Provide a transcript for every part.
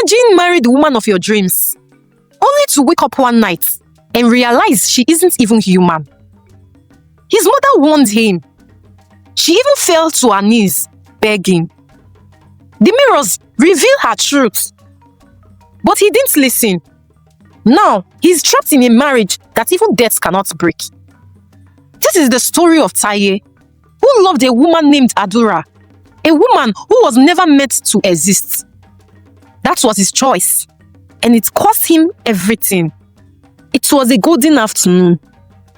Imagine marrying the woman of your dreams, only to wake up one night and realize she isn't even human. His mother warned him. She even fell to her knees, begging. The mirrors revealed her truth. But he didn't listen. Now, he's trapped in a marriage that even death cannot break. This is the story of Taye, who loved a woman named Adura, a woman who was never meant to exist. That was his choice, and it cost him everything. It was a golden afternoon,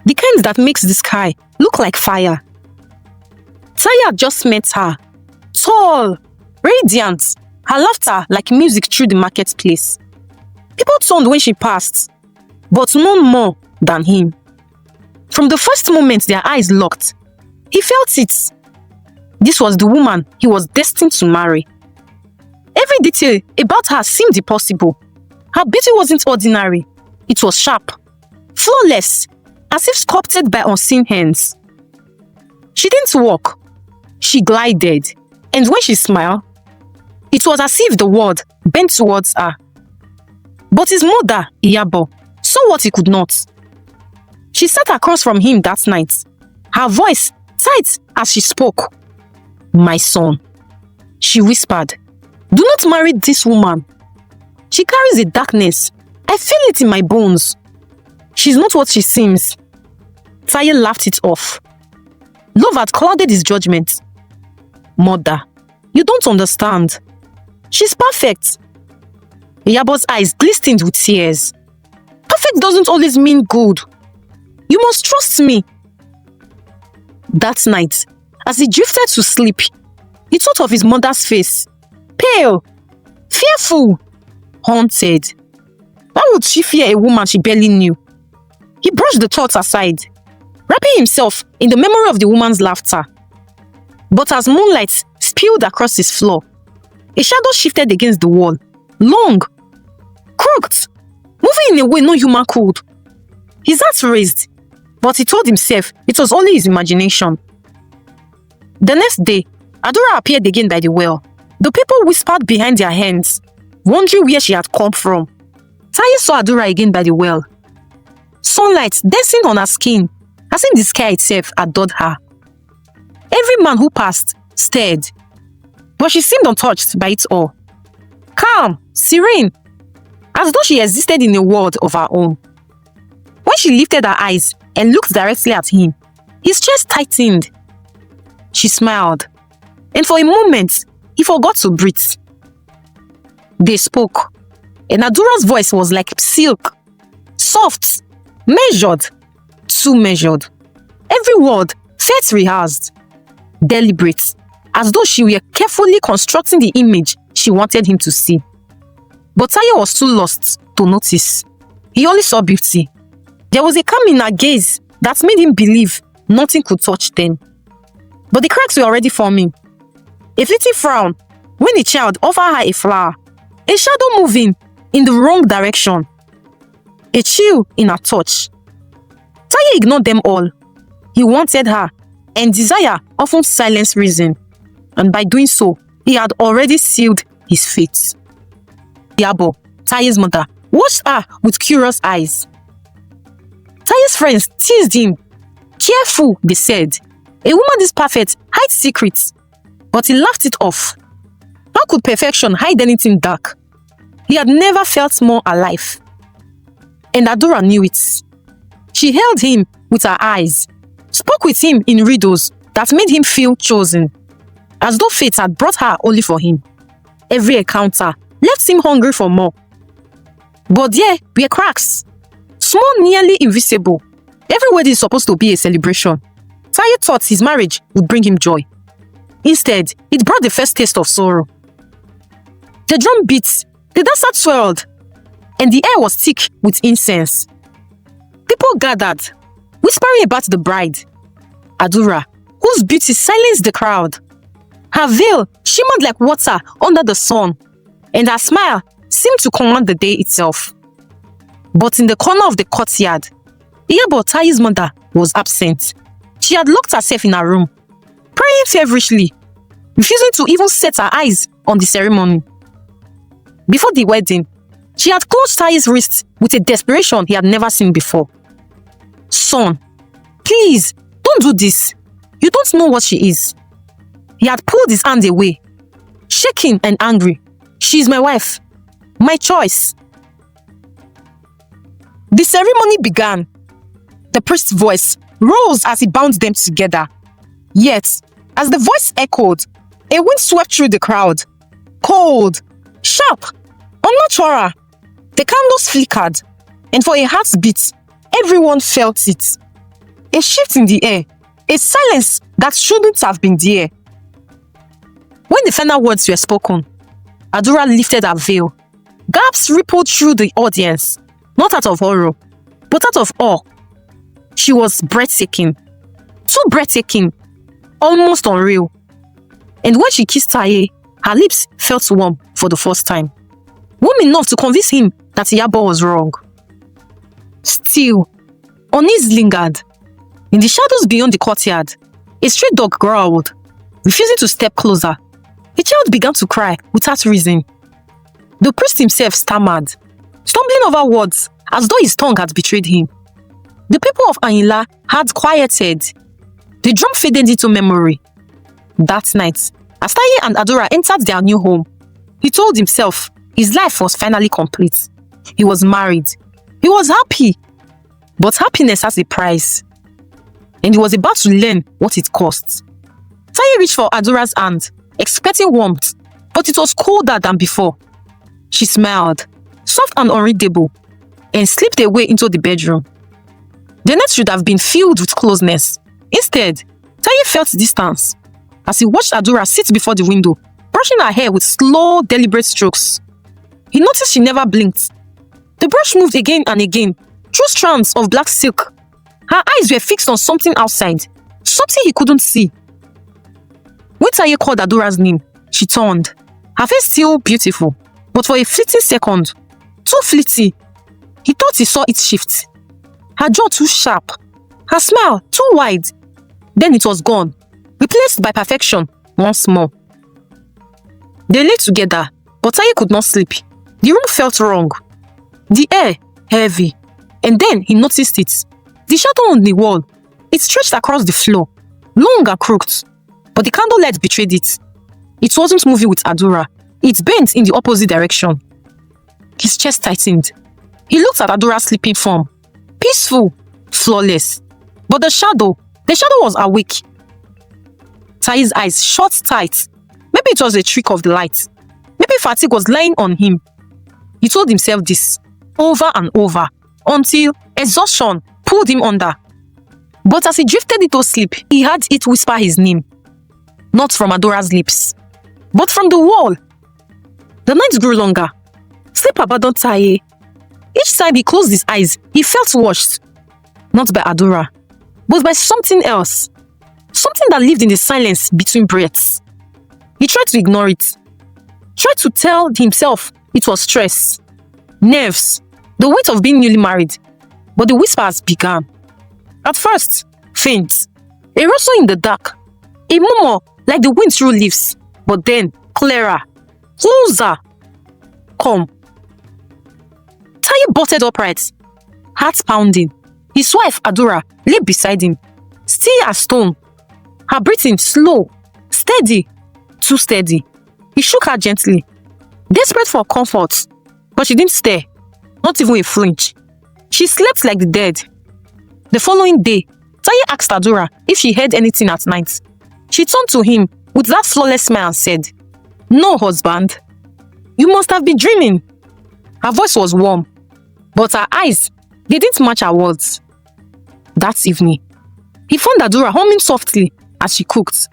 the kind that makes the sky look like fire. Taye had just met her, tall, radiant, her laughter like music through the marketplace. People turned when she passed, but none more than him. From the first moment their eyes locked, he felt it. This was the woman he was destined to marry. Every detail about her seemed impossible. Her beauty wasn't ordinary. It was sharp, flawless, as if sculpted by unseen hands. She didn't walk. She glided, and when she smiled, it was as if the world bent towards her. But his mother, Iyabo, saw what he could not. She sat across from him that night, her voice tight as she spoke. "My son," she whispered, "do not marry this woman. She carries a darkness. I feel it in my bones. She's not what she seems." Taye laughed it off. Love had clouded his judgment. "Mother, you don't understand. She's perfect." Iyabo's eyes glistened with tears. "Perfect doesn't always mean good. You must trust me." That night, as he drifted to sleep, he thought of his mother's face. Pale, fearful, haunted. Why would she fear a woman she barely knew? He brushed the thoughts aside, wrapping himself in the memory of the woman's laughter. But as moonlight spilled across his floor, a shadow shifted against the wall, long, crooked, moving in a way no human could. His heart raised, but he told himself it was only his imagination. The next day, Adura appeared again by the well. The people whispered behind their hands, wondering where she had come from. Taye saw Adura again by the well. Sunlight dancing on her skin, as if the sky itself adored her. Every man who passed stared, but she seemed untouched by it all. Calm, serene, as though she existed in a world of her own. When she lifted her eyes and looked directly at him, his chest tightened. She smiled, and for a moment, he forgot to breathe. They spoke, and Adura's voice was like silk, soft, measured, too measured. Every word felt rehearsed, deliberate, as though she were carefully constructing the image she wanted him to see. But Taye was too lost to notice. He only saw beauty. There was a calm in her gaze that made him believe nothing could touch them. But the cracks were already forming. A fleeting frown when a child offered her a flower. A shadow moving in the wrong direction. A chill in her touch. Taye ignored them all. He wanted her, and desire often silenced reason. And by doing so, he had already sealed his fate. Iyabo, Taye's mother, watched her with curious eyes. Taye's friends teased him. Careful, they said. A woman this perfect hides secrets. But he laughed it off. How could perfection hide anything dark? He had never felt more alive. And Adura knew it. She held him with her eyes, spoke with him in riddles that made him feel chosen, as though fate had brought her only for him. Every encounter left him hungry for more. But there were cracks, small, nearly invisible. Every wedding is supposed to be a celebration. Taye thought his marriage would bring him joy. Instead, it brought the first taste of sorrow. The drum beat, the dancer swirled, and the air was thick with incense. People gathered, whispering about the bride, Adura, whose beauty silenced the crowd. Her veil shimmered like water under the sun, and her smile seemed to command the day itself. But in the corner of the courtyard, Iyabo, Taye's mother, was absent. She had locked herself in her room, praying feverishly, refusing to even set her eyes on the ceremony. Before the wedding, she had closed Taye's wrist with a desperation he had never seen before. Son, please, don't do this. You don't know what she is. He had pulled his hand away, shaking and angry. She is my wife. My choice. The ceremony began. The priest's voice rose as he bound them together. Yet, as the voice echoed, a wind swept through the crowd. Cold, sharp, unnatural. The candles flickered, and for a heartbeat, everyone felt it. A shift in the air, a silence that shouldn't have been there. When the final words were spoken, Adura lifted her veil. Gasps rippled through the audience, not out of horror, but out of awe. She was breathtaking, too breathtaking, almost unreal. And when she kissed Taye, her lips felt warm for the first time. Warm enough to convince him that Iyabo was wrong. Still, unease lingered. In the shadows beyond the courtyard, a stray dog growled, refusing to step closer. A child began to cry without reason. The priest himself stammered, stumbling over words as though his tongue had betrayed him. The people of Ayinla had quieted. The drum faded into memory. That night, as Taye and Adura entered their new home, he told himself his life was finally complete. He was married. He was happy. But happiness has a price. And he was about to learn what it costs. Taye reached for Adura's hand, expecting warmth, but it was colder than before. She smiled, soft and unreadable, and slipped away into the bedroom. The night should have been filled with closeness. Instead, Taye felt distance as he watched Adura sit before the window, brushing her hair with slow, deliberate strokes. He noticed she never blinked. The brush moved again and again, through strands of black silk. Her eyes were fixed on something outside, something he couldn't see. When Taye called Adura's name, she turned. Her face still beautiful, but for a fleeting second, too fleeting, he thought he saw it shift. Her jaw too sharp, her smile too wide. Then it was gone, replaced by perfection once more. They lay together, but Taye could not sleep. The room felt wrong. The air heavy. And then he noticed it. The shadow on the wall. It stretched across the floor, long and crooked. But the candlelight betrayed it. It wasn't moving with Adura. It bent in the opposite direction. His chest tightened. He looked at Adura's sleeping form. Peaceful, flawless. But the shadow was awake. Taye's eyes shut tight. Maybe it was a trick of the light. Maybe fatigue was lying on him. He told himself this over and over until exhaustion pulled him under. But as he drifted into sleep, he heard it whisper his name. Not from Adura's lips, but from the wall. The nights grew longer. Sleep abandoned Taye. Each time he closed his eyes, he felt washed. Not by Adura, but by something else. Something that lived in the silence between breaths. He tried to ignore it. Tried to tell himself it was stress, nerves, the weight of being newly married. But the whispers began. At first, faint. A rustle in the dark. A murmur like the wind through leaves. But then, clearer. Closer. Come. Taye bolted upright, heart pounding. His wife, Adura, lay beside him, still as stone. Her breathing slow, steady, too steady. He shook her gently, desperate for comfort, but she didn't stir, not even a flinch. She slept like the dead. The following day, Taye asked Adura if she heard anything at night. She turned to him with that flawless smile and said, "No, husband. You must have been dreaming." Her voice was warm, but her eyes, they didn't match her words. That evening, he found Adura humming softly as she cooked.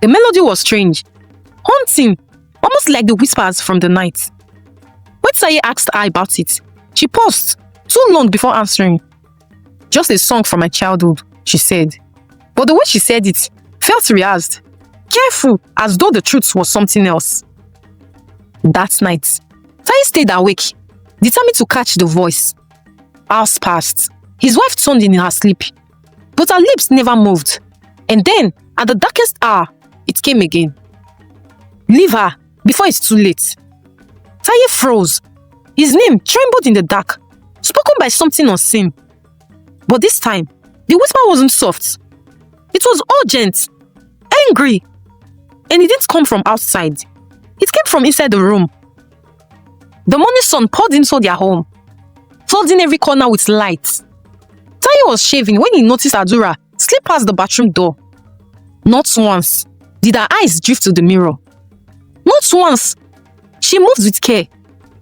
The melody was strange, haunting, almost like the whispers from the night. When Taye asked her about it, she paused too long before answering. "Just a song from my childhood," she said. But the way she said it felt rehearsed, careful, as though the truth was something else. That night, Taye stayed awake, determined to catch the voice. Hours passed. His wife turned in her sleep, but her lips never moved. And then, at the darkest hour, it came again. "Leave her before it's too late." Taye froze. His name trembled in the dark, spoken by something unseen. But this time, the whisper wasn't soft. It was urgent, angry, and it didn't come from outside. It came from inside the room. The morning sun poured into their home, flooding every corner with light. Taye was shaving when he noticed Adura slip past the bathroom door. Not once did her eyes drift to the mirror. Not once. She moved with care,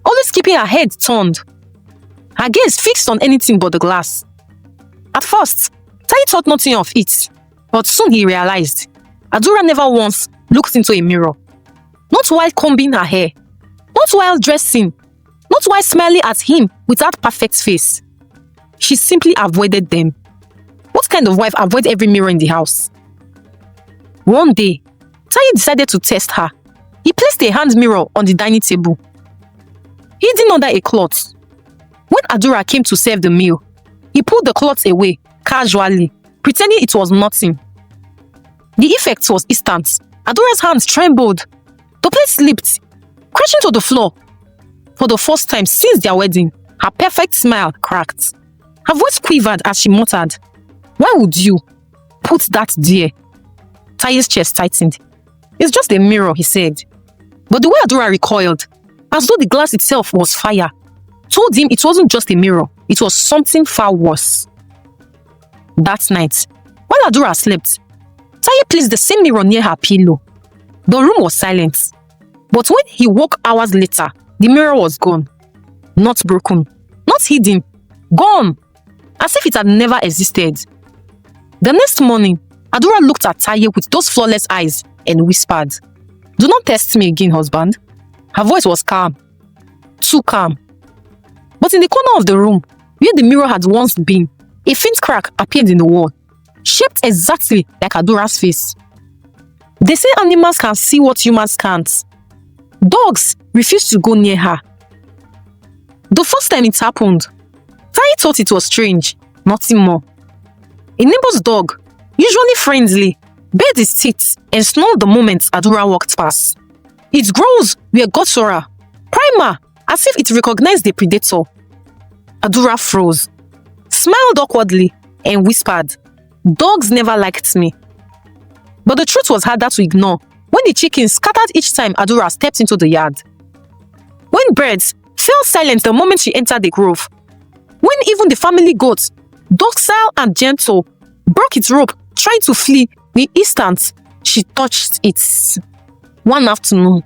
always keeping her head turned, her gaze fixed on anything but the glass. At first, Taye thought nothing of it, but soon he realized Adura never once looked into a mirror. Not while combing her hair, not while dressing, not while smiling at him with that perfect face. She simply avoided them. What kind of wife avoids every mirror in the house? One day, Taye decided to test her. He placed a hand mirror on the dining table, hidden under a cloth. When Adura came to serve the meal, he pulled the cloth away casually, pretending it was nothing. The effect was instant. Adura's hands trembled. The plate slipped, crashing to the floor. For the first time since their wedding, her perfect smile cracked. Her voice quivered as she muttered, "Why would you put that there?" Taye's chest tightened. "It's just a mirror," he said. But the way Adura recoiled, as though the glass itself was fire, told him it wasn't just a mirror, it was something far worse. That night, while Adura slept, Taye placed the same mirror near her pillow. The room was silent. But when he woke hours later, the mirror was gone. Not broken, not hidden, gone, as if it had never existed. The next morning, Adura looked at Taye with those flawless eyes and whispered, "Do not test me again, husband." Her voice was calm, too calm. But in the corner of the room, where the mirror had once been, a faint crack appeared in the wall, shaped exactly like Adura's face. They say animals can see what humans can't. Dogs refused to go near her. The first time it happened, Taye thought it was strange, nothing more. A neighbor's dog, usually friendly, bared its teeth and snarled the moment Adura walked past. Its growls were guttural, primal, as if it recognized the predator. Adura froze, smiled awkwardly, and whispered, "Dogs never liked me." But the truth was harder to ignore when the chickens scattered each time Adura stepped into the yard. When birds fell silent the moment she entered the grove. When even the family goat, docile and gentle, broke its rope trying to flee the instant she touched it. One afternoon,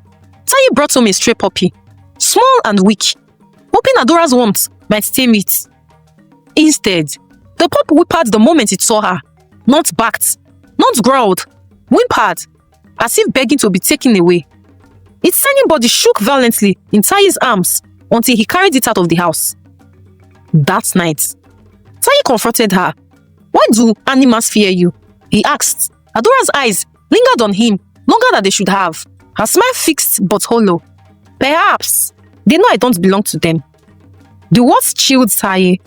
Taye brought home a stray puppy, small and weak, hoping Adura's warmth might tame it. Instead, the pup whimpered the moment it saw her, not barked, not growled, whimpered, as if begging to be taken away. Its tiny body shook violently in Taye's arms until he carried it out of the house. That night, Taye confronted her. "Why do animals fear you?" he asked. Adura's eyes lingered on him longer than they should have, her smile fixed but hollow. "Perhaps they know I don't belong to them." The words chilled Taye.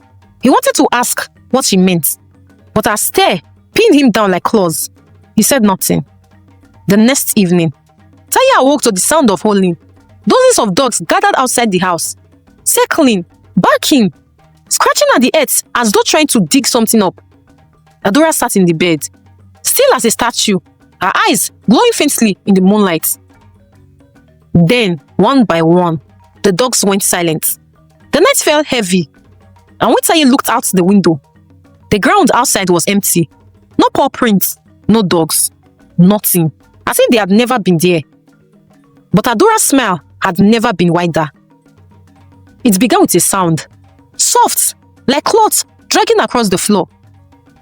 He wanted to ask what she meant, but her stare pinned him down like claws. He said nothing. The next evening, Taye awoke to the sound of howling. Dozens of dogs gathered outside the house, circling, barking, scratching at the earth as though trying to dig something up. Adura sat in the bed, still as a statue, her eyes glowing faintly in the moonlight. Then, one by one, the dogs went silent. The night felt heavy, and when Taye looked out the window, the ground outside was empty. No paw prints, no dogs, nothing, as if they had never been there. But Adura's smile had never been wider. It began with a sound, soft, like cloth dragging across the floor.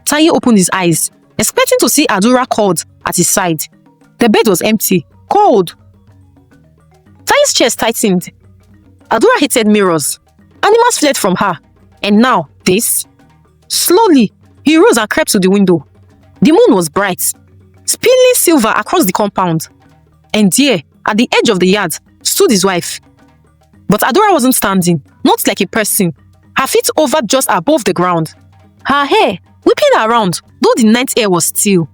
Taye opened his eyes, expecting to see Adura coiled at his side. The bed was empty, cold. Taye's chest tightened. Adura hated mirrors. Animals fled from her. And now, this? Slowly, he rose and crept to the window. The moon was bright, spilling silver across the compound. And there, at the edge of the yard, stood his wife. But Adura wasn't standing, not like a person. Her feet over just above the ground. Her hair whipping around, though the night air was still.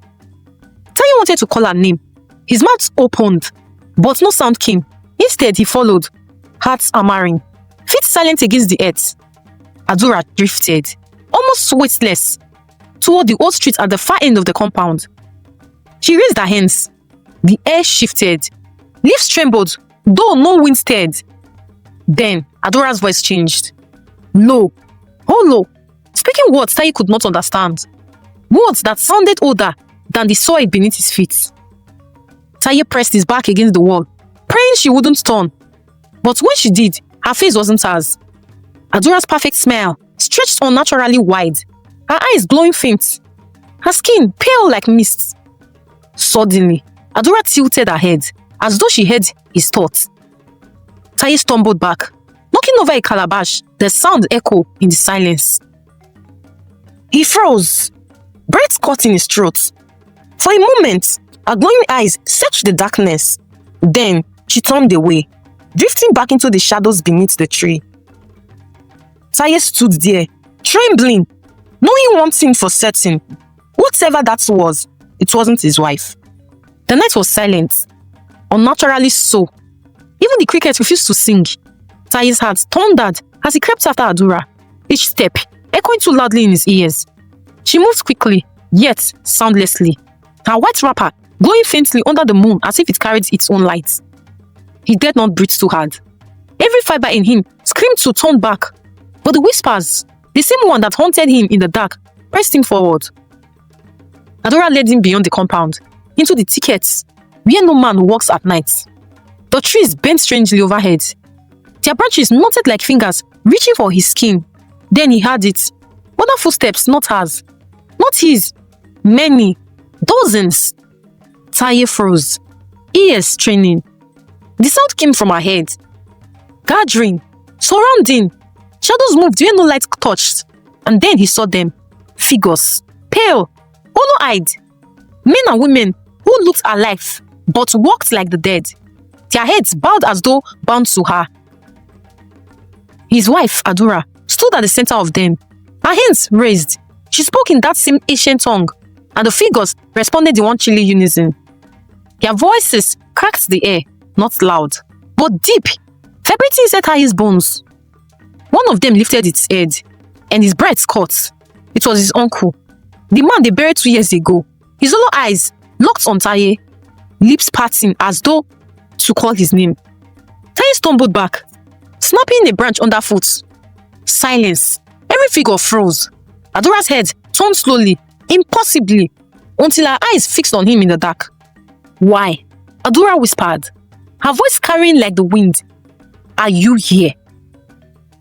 Taye wanted to call her name. His mouth opened, but no sound came. Instead, he followed, Hearts hammering, feet silent against the earth. Adura drifted, almost weightless, toward the old street at the far end of the compound. She raised her hands. The air shifted. Leaves trembled, though no wind stirred. Then Adura's voice changed. Low, hollow, speaking words Taye could not understand. Words that sounded older than the soil beneath his feet. Taye pressed his back against the wall, praying she wouldn't turn. But when she did, her face wasn't hers. Adura's perfect smile stretched unnaturally wide, her eyes glowing faint, her skin pale like mist. Suddenly, Adura tilted her head as though she heard his thoughts. Taye stumbled back, knocking over a calabash. The sound echoed in the silence. He froze, breath caught in his throat. For a moment, her glowing eyes searched the darkness. Then she turned away, drifting back into the shadows beneath the tree. Taye stood there, trembling, knowing one thing for certain. Whatever that was, it wasn't his wife. The night was silent, unnaturally so. Even the crickets refused to sing. Taye's heart thundered as he crept after Adura, each step echoing too loudly in his ears. She moved quickly, yet soundlessly, her white wrapper glowing faintly under the moon as if it carried its own light. He dared not breathe too hard. Every fiber in him screamed to turn back, but the whispers, the same one that haunted him in the dark, pressed him forward. Adura led him beyond the compound, into the thickets, where no man walks at night. The trees bent strangely overhead. Their branches knotted like fingers, reaching for his skin. Then he heard it. Other footsteps, not hers. Not his. Many. Dozens. Taye froze, ears straining. The sound came from her head. Gathering. Surrounding. Shadows moved where no light touched. And then he saw them. Figures. Pale. Hollow-eyed. Men and women who looked alive, but walked like the dead. Their heads bowed as though bound to her. His wife, Adura, stood at the center of them, her hands raised. She spoke in that same ancient tongue, and the figures responded in one chilly unison. Their voices cracked the air, not loud, but deep, vibrating inside Taye's bones. One of them lifted its head, and his breath caught. It was his uncle, the man they buried 2 years ago. His hollow eyes locked on Taye, lips parting as though to call his name. Taye stumbled back, snapping a branch underfoot. Silence. Every figure froze. Adura's head turned slowly, impossibly, until her eyes fixed on him in the dark. Why? Adura whispered, her voice carrying like the wind. Are you here?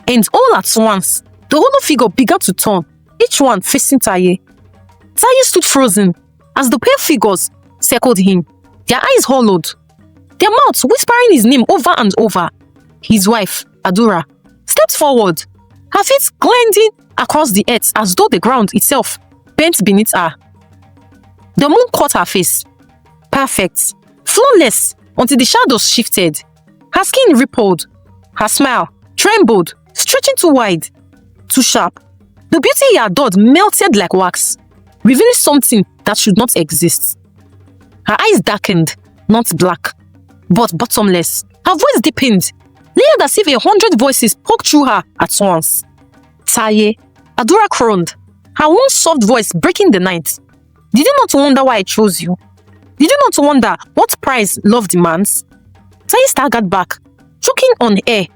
And all at once, the hollow figure began to turn, each one facing Taye. Taye stood frozen as the pale figures circled him, their eyes hollowed, their mouths whispering his name over and over. His wife, Adura, stepped forward, her feet gliding across the earth as though the ground itself bent beneath her. The moon caught her face, perfect, flawless, until the shadows shifted. Her skin rippled, her smile trembled, stretching too wide, too sharp. The beauty he adored melted like wax, revealing something that should not exist. Her eyes darkened, not black, but bottomless. Her voice deepened, layered as if 100 voices spoke through her at once. Taye, Adura groaned, her one soft voice breaking the night. Did you not wonder why I chose you? Did you not wonder what price love demands? Taye staggered back, choking on air.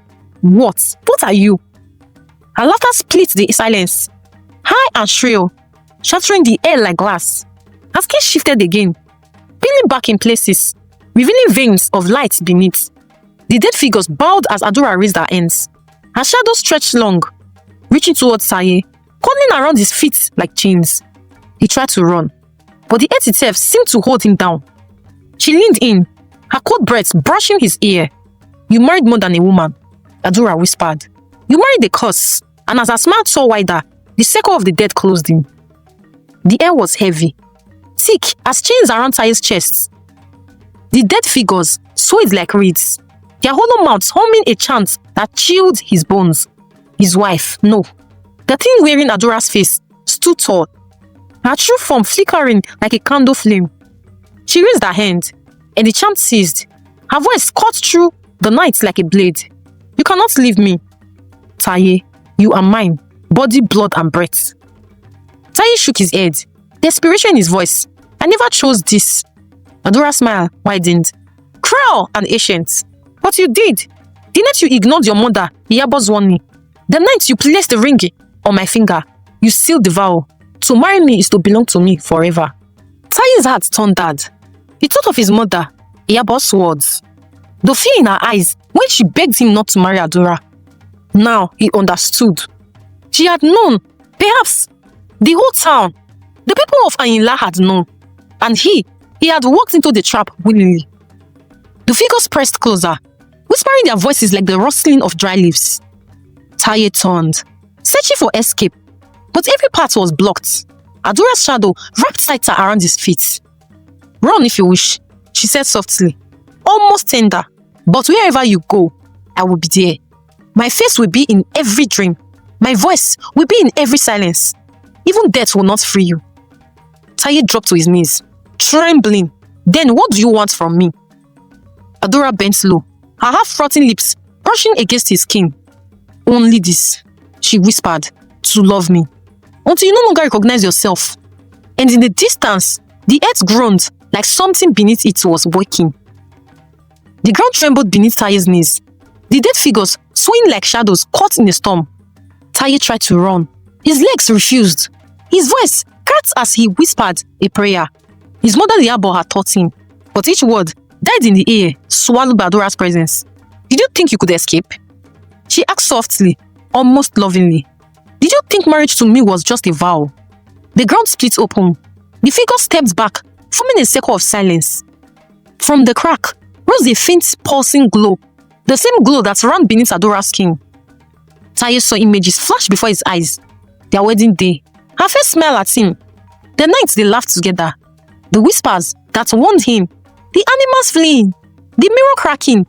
What? What are you? Her laughter split the silence, high and shrill, shattering the air like glass. Her skin shifted again, peeling back in places, revealing veins of light beneath. The dead figures bowed as Adura raised her hands. Her shadow stretched long, reaching towards Taye, curling around his feet like chains. He tried to run, but the earth itself seemed to hold him down. She leaned in, her cold breath brushing his ear. You married more than a woman, Adura whispered. You married a curse, and as her smile tore wider, the circle of the dead closed in. The air was heavy, thick as chains around Taye's chest. The dead figures swayed like reeds, their hollow mouths humming a chant that chilled his bones. His wife, no. The thing wearing Adura's face stood tall, her true form flickering like a candle flame. She raised her hand, and the chant ceased. Her voice cut through the night like a blade. You cannot leave me. Taye, you are mine, body, blood, and breath. Taye shook his head, desperation in his voice. I never chose this. Adura's smile widened. Cruel and ancient. But you did. The night you ignored your mother, Iyabo's warning. The night you placed the ring on my finger, you sealed the vow. To marry me is to belong to me forever. Taye's heart turned hard. He thought of his mother, Iyabo's words. The fear in her eyes when she begged him not to marry Adura. Now he understood. She had known, perhaps the whole town, the people of Ayinla had known, and he had walked into the trap willingly. The figures pressed closer, whispering their voices like the rustling of dry leaves. Taye turned, searching for escape, but every path was blocked. Adura's shadow wrapped tighter around his feet. Run if you wish, she said softly, almost tender, but wherever you go, I will be there. My face will be in every dream. My voice will be in every silence. Even death will not free you. Taye dropped to his knees, trembling. Then what do you want from me? Adura bent low, her half-rotten lips brushing against his skin. Only this, she whispered, to love me. Until you no longer recognize yourself. And in the distance, the earth groaned like something beneath it was waking. The ground trembled beneath Taye's knees. The dead figures swaying like shadows caught in a storm. Taye tried to run. His legs refused. His voice cracked as he whispered a prayer. His mother Iyabo had taught him, but each word died in the air, swallowed by Adura's presence. Did you think you could escape? She asked softly, almost lovingly. Did you think marriage to me was just a vow? The ground split open. The figures stepped back, forming a circle of silence. From the crack rose a faint pulsing glow, the same glow that ran beneath Adura's skin. Taye saw images flash before his eyes. Their wedding day. Her face smiled at him. The nights they laughed together. The whispers that warned him. The animals fleeing. The mirror cracking.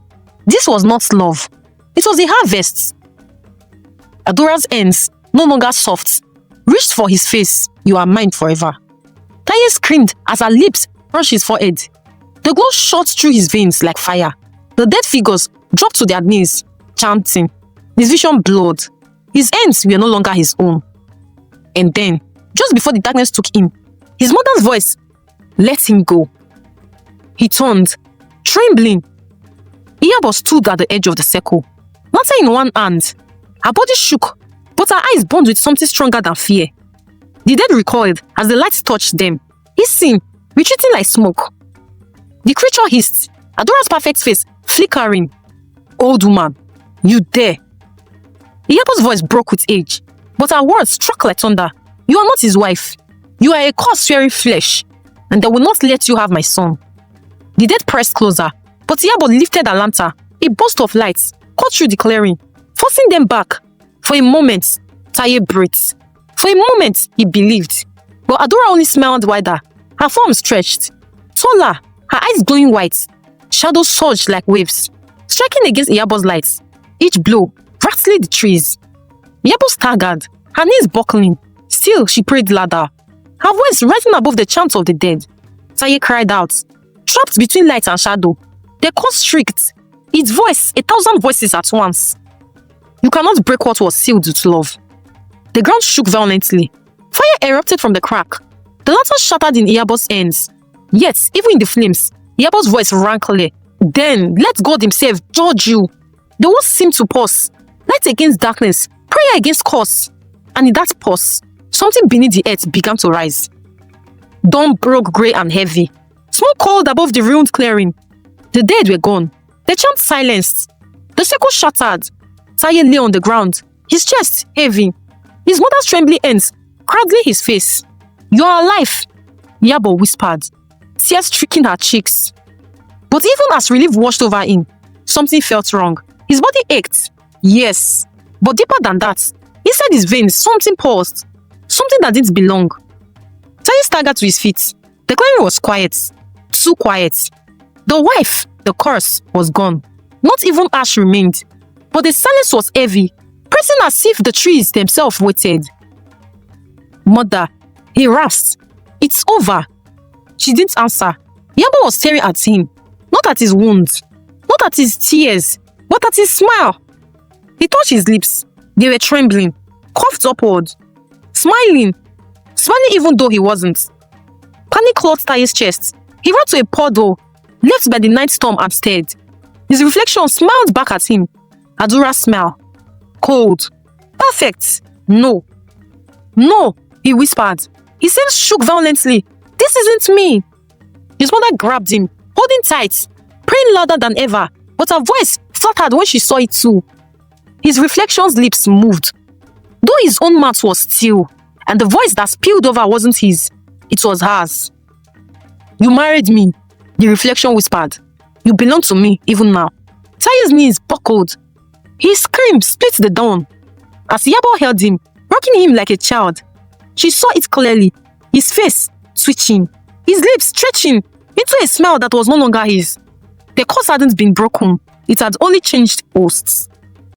This was not love. It was a harvest. Adura's hands, no longer soft, reached for his face. You are mine forever. Taye screamed as her lips brushed his forehead. The glow shot through his veins like fire. The dead figures dropped to their knees, chanting. His vision blurred. His hands were no longer his own. And then, just before the darkness took him, his mother's voice let him go. He turned, trembling. Iyabo stood at the edge of the circle, lantern in one hand. Her body shook, but her eyes burned with something stronger than fear. The dead recoiled as the lights touched them, hissing, retreating like smoke. The creature hissed, Adura's perfect face flickering. Old woman, you dare. Iyabo's voice broke with age, but her words struck like thunder. You are not his wife. You are a curse-fearing flesh, and they will not let you have my son. The dead pressed closer, but Iyabo lifted her lantern. A burst of light cut through the clearing, forcing them back. For a moment, Taye breathed. For a moment, he believed. But Adura only smiled wider. Her form stretched. Taller, her eyes glowing white. Shadows surged like waves, striking against Iyabo's lights. Each blow rattling the trees. Iyabo staggered, her knees buckling. Still, she prayed louder. Her voice rising above the chants of the dead. Taye cried out, trapped between light and shadow. The curse shrieked, its voice 1,000 voices at once. You cannot break what was sealed with love. The ground shook violently. Fire erupted from the crack. The lantern shattered in Iyabo's hands. Yet, even in the flames, Iyabo's voice rang clear. Then, let God himself judge you. The words seemed to pause. Light against darkness, prayer against curse. And in that pause, something beneath the earth began to rise. Dawn broke grey and heavy. Smoke curled above the ruined clearing. The dead were gone. The chant silenced. The circle shattered. Taye lay on the ground, his chest heavy. His mother's trembling hands cradling his face. You are alive, Iyabo whispered, tears streaking her cheeks. But even as relief washed over him, something felt wrong. His body ached, yes, but deeper than that. Inside his veins, something paused. Something that didn't belong. Taye staggered to his feet. The clearing was quiet. Too quiet. The wife, the curse, was gone. Not even ash remained. But the silence was heavy, pressing as if the trees themselves waited. Mother, he rasped. It's over. She didn't answer. Iyabo was staring at him. Not at his wounds. Not at his tears. But at his smile. He touched his lips. They were trembling, coughed upward, smiling even though he wasn't. Panic clogged Taye's chest. He ran to a puddle, left by the night storm, and stared. His reflection smiled back at him. Adura's smile. Cold. Perfect. No. No, he whispered. His hands shook violently. This isn't me. His mother grabbed him, holding tight, praying louder than ever, but her voice fluttered when she saw it too. His reflection's lips moved, though his own mouth was still, and the voice that spilled over wasn't his, it was hers. You married me, the reflection whispered. You belong to me even now. Taye's knees buckled. He screamed, split the dawn. As Yabo held him, rocking him like a child, she saw it clearly, his face twitching, his lips stretching into a smile that was no longer his. The curse hadn't been broken, it had only changed hosts.